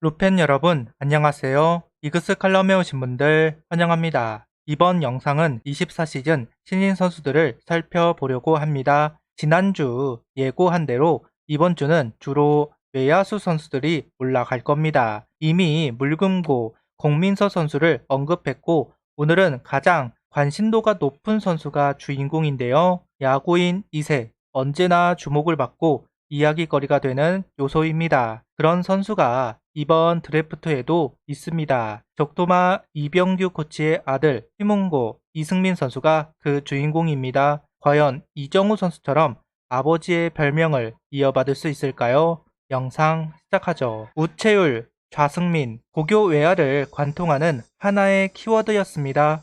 루펜 여러분, 안녕하세요. 이그스 칼럼에 오신 분들 환영합니다. 이번 영상은 24시즌 신인 선수들을 살펴보려고 합니다. 지난주 예고한 대로 이번 주는 주로 외야수 선수들이 올라갈 겁니다. 이미 물금고 공민서 선수를 언급했고 오늘은 가장 관심도가 높은 선수가 주인공인데요. 야구인 2세, 언제나 주목을 받고 이야기거리가 되는 요소입니다. 그런 선수가 이번 드래프트에도 있습니다. 적토마 이병규 코치의 아들 휘문고 이승민 선수가 그 주인공입니다. 과연 이정우 선수처럼 아버지의 별명을 이어받을 수 있을까요? 영상 시작하죠. 우채율, 좌승민, 고교 외야를 관통하는 하나의 키워드였습니다.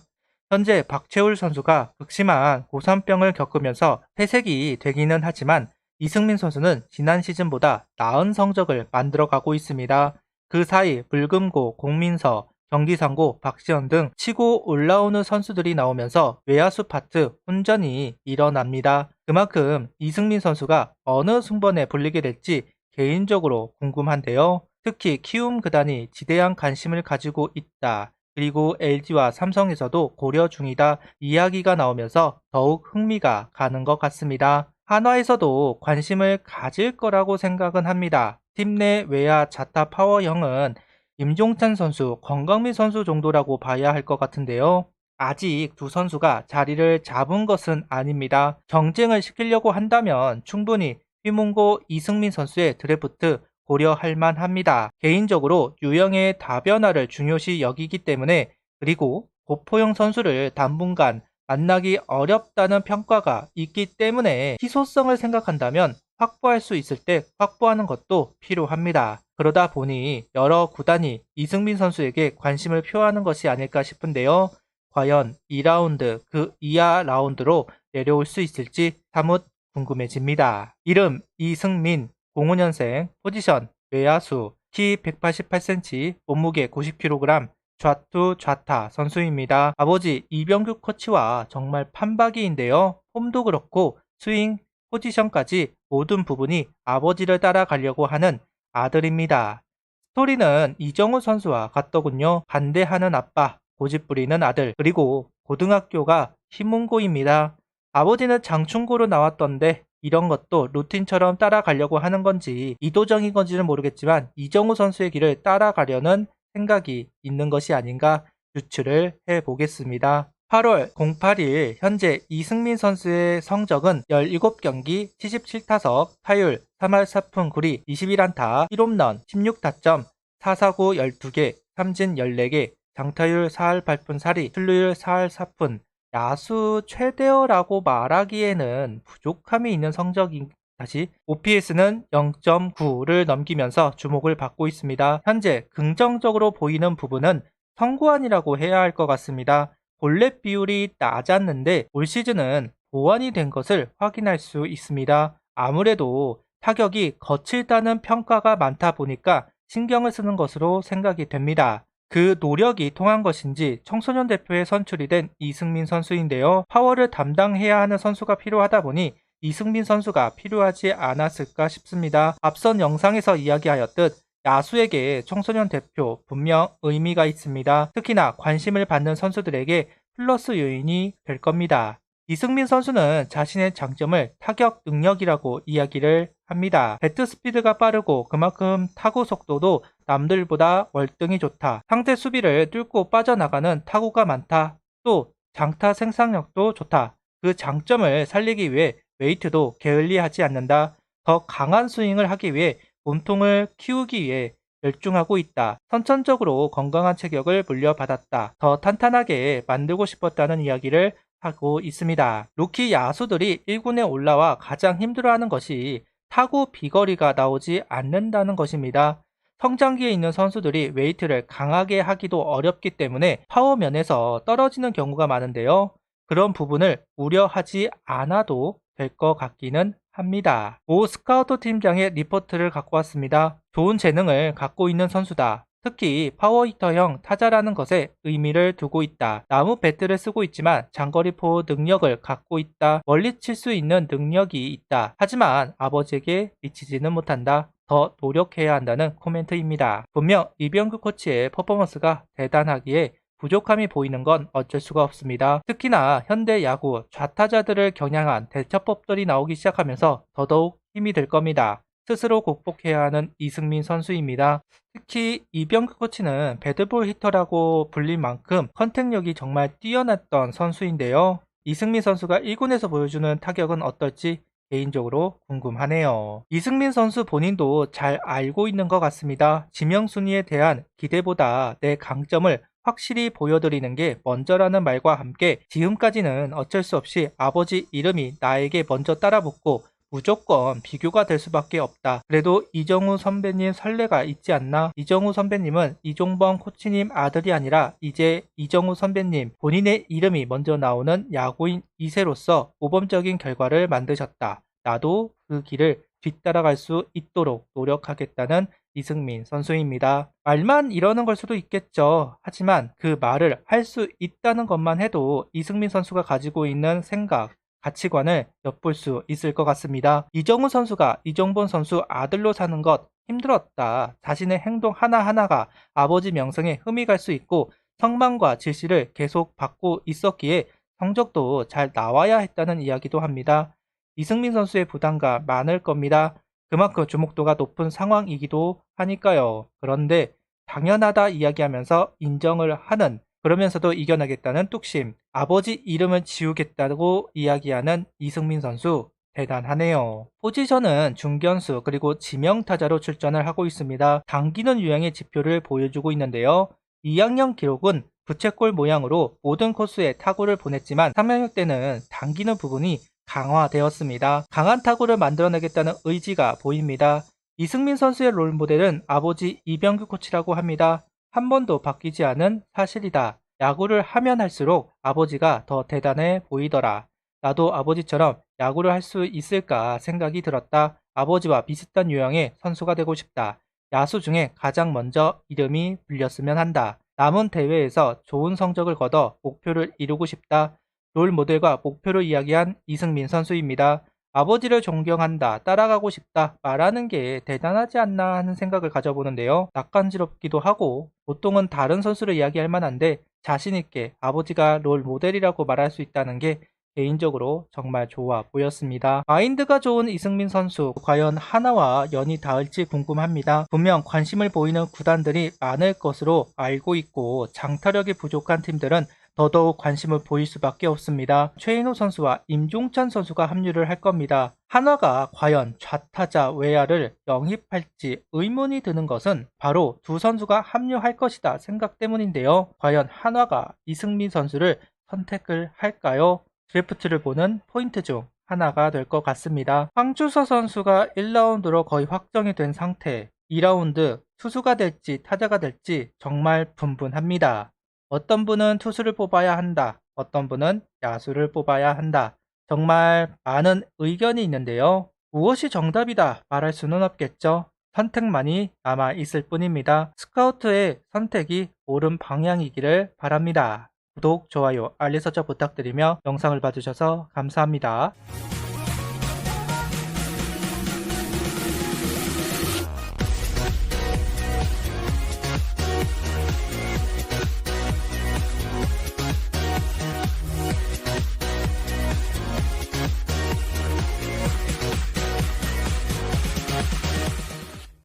현재 박채울 선수가 극심한 고산병을 겪으면서 퇴색이 되기는 하지만 이승민 선수는 지난 시즌보다 나은 성적을 만들어가고 있습니다. 그 사이 불금고, 공민서, 경기상고, 박시현 등 치고 올라오는 선수들이 나오면서 외야수 파트 혼전이 일어납니다. 그만큼 이승민 선수가 어느 순번에 불리게 될지 개인적으로 궁금한데요. 특히 키움 구단이 지대한 관심을 가지고 있다. 그리고 LG와 삼성에서도 고려 중이다 이야기가 나오면서 더욱 흥미가 가는 것 같습니다. 한화에서도 관심을 가질 거라고 생각은 합니다. 팀 내 외야 자타 파워형은 임종찬 선수, 권강민 선수 정도라고 봐야 할 것 같은데요. 아직 두 선수가 자리를 잡은 것은 아닙니다. 경쟁을 시키려고 한다면 충분히 휘문고 이승민 선수의 드래프트 고려할 만합니다. 개인적으로 유형의 다변화를 중요시 여기기 때문에 그리고 고포형 선수를 당분간 만나기 어렵다는 평가가 있기 때문에 희소성을 생각한다면 확보할 수 있을 때 확보하는 것도 필요합니다. 그러다 보니 여러 구단이 이승민 선수에게 관심을 표하는 것이 아닐까 싶은데요. 과연 2라운드 그 이하 라운드로 내려올 수 있을지 사뭇 궁금해집니다. 이름 이승민 05년생 포지션 외야수 키 188cm 몸무게 90kg 좌투 좌타 선수입니다. 아버지 이병규 코치와 정말 판박이인데요. 폼도 그렇고 스윙 포지션까지 모든 부분이 아버지를 따라가려고 하는 아들입니다. 스토리는 이정우 선수와 같더군요. 반대하는 아빠, 고집부리는 아들, 그리고 고등학교가 휘문고입니다. 아버지는 장충고로 나왔던데 이런 것도 루틴처럼 따라가려고 하는 건지 이도적인 건지는 모르겠지만 이정우 선수의 길을 따라가려는 생각이 있는 것이 아닌가 유추를 해보겠습니다. 8월 08일 현재 이승민 선수의 성적은 17경기 77타석, 타율 3할 4푼 9리 21안타, 1홈런 16타점, 4사구 12개, 삼진 14개, 장타율 4할 8푼 4리, 출루율 4할 4푼, 야수 최대어라고 말하기에는 부족함이 있는 성적인 다시 OPS는 0.9를 넘기면서 주목을 받고 있습니다. 현재 긍정적으로 보이는 부분은 선구안이라고 해야 할 것 같습니다. 볼넷 비율이 낮았는데 올 시즌은 보완이 된 것을 확인할 수 있습니다. 아무래도 타격이 거칠다는 평가가 많다 보니까 신경을 쓰는 것으로 생각이 됩니다. 그 노력이 통한 것인지 청소년 대표에 선출이 된 이승민 선수인데요. 파워를 담당해야 하는 선수가 필요하다 보니 이승민 선수가 필요하지 않았을까 싶습니다. 앞선 영상에서 이야기하였듯 야수에게 청소년 대표 분명 의미가 있습니다. 특히나 관심을 받는 선수들에게 플러스 요인이 될 겁니다. 이승민 선수는 자신의 장점을 타격 능력이라고 이야기를 합니다. 배트 스피드가 빠르고 그만큼 타구 속도도 남들보다 월등히 좋다. 상대 수비를 뚫고 빠져나가는 타구가 많다. 또 장타 생산력도 좋다. 그 장점을 살리기 위해 웨이트도 게을리하지 않는다. 더 강한 스윙을 하기 위해 몸통을 키우기 위해 열중하고 있다. 선천적으로 건강한 체격을 물려받았다. 더 탄탄하게 만들고 싶었다는 이야기를 하고 있습니다. 루키 야수들이 1군에 올라와 가장 힘들어하는 것이 타구 비거리가 나오지 않는다는 것입니다. 성장기에 있는 선수들이 웨이트를 강하게 하기도 어렵기 때문에 파워 면에서 떨어지는 경우가 많은데요. 그런 부분을 우려하지 않아도 될 것 같기는 합니다. 오 스카우트 팀장의 리포트를 갖고 왔습니다. 좋은 재능을 갖고 있는 선수다. 특히 파워히터형 타자라는 것에 의미를 두고 있다. 나무 배트를 쓰고 있지만 장거리포 능력을 갖고 있다. 멀리 칠 수 있는 능력이 있다. 하지만 아버지에게 미치지는 못한다. 더 노력해야 한다는 코멘트입니다. 분명 이병규 코치의 퍼포먼스가 대단하기에 부족함이 보이는 건 어쩔 수가 없습니다. 특히나 현대 야구 좌타자들을 겨냥한 대처법들이 나오기 시작하면서 더더욱 힘이 될 겁니다. 스스로 극복해야 하는 이승민 선수입니다. 특히 이병규 코치는 배드볼 히터라고 불릴 만큼 컨택력이 정말 뛰어났던 선수인데요. 이승민 선수가 1군에서 보여주는 타격은 어떨지 개인적으로 궁금하네요. 이승민 선수 본인도 잘 알고 있는 것 같습니다. 지명순위에 대한 기대보다 내 강점을 확실히 보여드리는 게 먼저라는 말과 함께 지금까지는 어쩔 수 없이 아버지 이름이 나에게 먼저 따라붙고 무조건 비교가 될 수밖에 없다. 그래도 이정우 선배님 설레가 있지 않나? 이정우 선배님은 이종범 코치님 아들이 아니라 이제 이정우 선배님 본인의 이름이 먼저 나오는 야구인 2세로서 모범적인 결과를 만드셨다. 나도 그 길을 뒤따라갈 수 있도록 노력하겠다는 이승민 선수입니다. 말만 이러는 걸 수도 있겠죠. 하지만 그 말을 할 수 있다는 것만 해도 이승민 선수가 가지고 있는 생각, 가치관을 엿볼 수 있을 것 같습니다. 이정우 선수가 이종범 선수 아들로 사는 것 힘들었다. 자신의 행동 하나하나가 아버지 명성에 흠이 갈 수 있고 성망과 질시를 계속 받고 있었기에 성적도 잘 나와야 했다는 이야기도 합니다. 이승민 선수의 부담감 많을 겁니다. 그만큼 주목도가 높은 상황이기도 하니까요. 그런데 당연하다 이야기하면서 인정을 하는, 그러면서도 이겨내겠다는 뚝심, 아버지 이름을 지우겠다고 이야기하는 이승민 선수 대단하네요. 포지션은 중견수 그리고 지명타자로 출전을 하고 있습니다. 당기는 유형의 지표를 보여주고 있는데요. 2학년 기록은 부채꼴 모양으로 모든 코스에 타구를 보냈지만 3학년 때는 당기는 부분이 강화되었습니다. 강한 타구를 만들어내겠다는 의지가 보입니다. 이승민 선수의 롤모델은 아버지 이병규 코치라고 합니다. 한 번도 바뀌지 않은 사실이다. 야구를 하면 할수록 아버지가 더 대단해 보이더라. 나도 아버지처럼 야구를 할 수 있을까 생각이 들었다. 아버지와 비슷한 유형의 선수가 되고 싶다. 야수 중에 가장 먼저 이름이 불렸으면 한다. 남은 대회에서 좋은 성적을 거둬 목표를 이루고 싶다. 롤 모델과 목표를 이야기한 이승민 선수입니다. 아버지를 존경한다, 따라가고 싶다 말하는 게 대단하지 않나 하는 생각을 가져보는데요. 낯간지럽기도 하고 보통은 다른 선수를 이야기할 만한데 자신있게 아버지가 롤 모델이라고 말할 수 있다는 게 개인적으로 정말 좋아 보였습니다. 마인드가 좋은 이승민 선수, 과연 하나와 연이 닿을지 궁금합니다. 분명 관심을 보이는 구단들이 많을 것으로 알고 있고 장타력이 부족한 팀들은 더더욱 관심을 보일 수밖에 없습니다. 최인호 선수와 임종찬 선수가 합류를 할 겁니다. 한화가 과연 좌타자 외야를 영입할지 의문이 드는 것은 바로 두 선수가 합류할 것이다 생각 때문인데요. 과연 한화가 이승민 선수를 선택을 할까요? 드래프트를 보는 포인트 중 하나가 될 것 같습니다. 황주서 선수가 1라운드로 거의 확정이 된 상태, 2라운드 투수가 될지 타자가 될지 정말 분분합니다. 어떤 분은 투수를 뽑아야 한다. 어떤 분은 야수를 뽑아야 한다. 정말 많은 의견이 있는데요. 무엇이 정답이다 말할 수는 없겠죠. 선택만이 남아 있을 뿐입니다. 스카우트의 선택이 옳은 방향이기를 바랍니다. 구독, 좋아요, 알림 설정 부탁드리며 영상을 봐주셔서 감사합니다.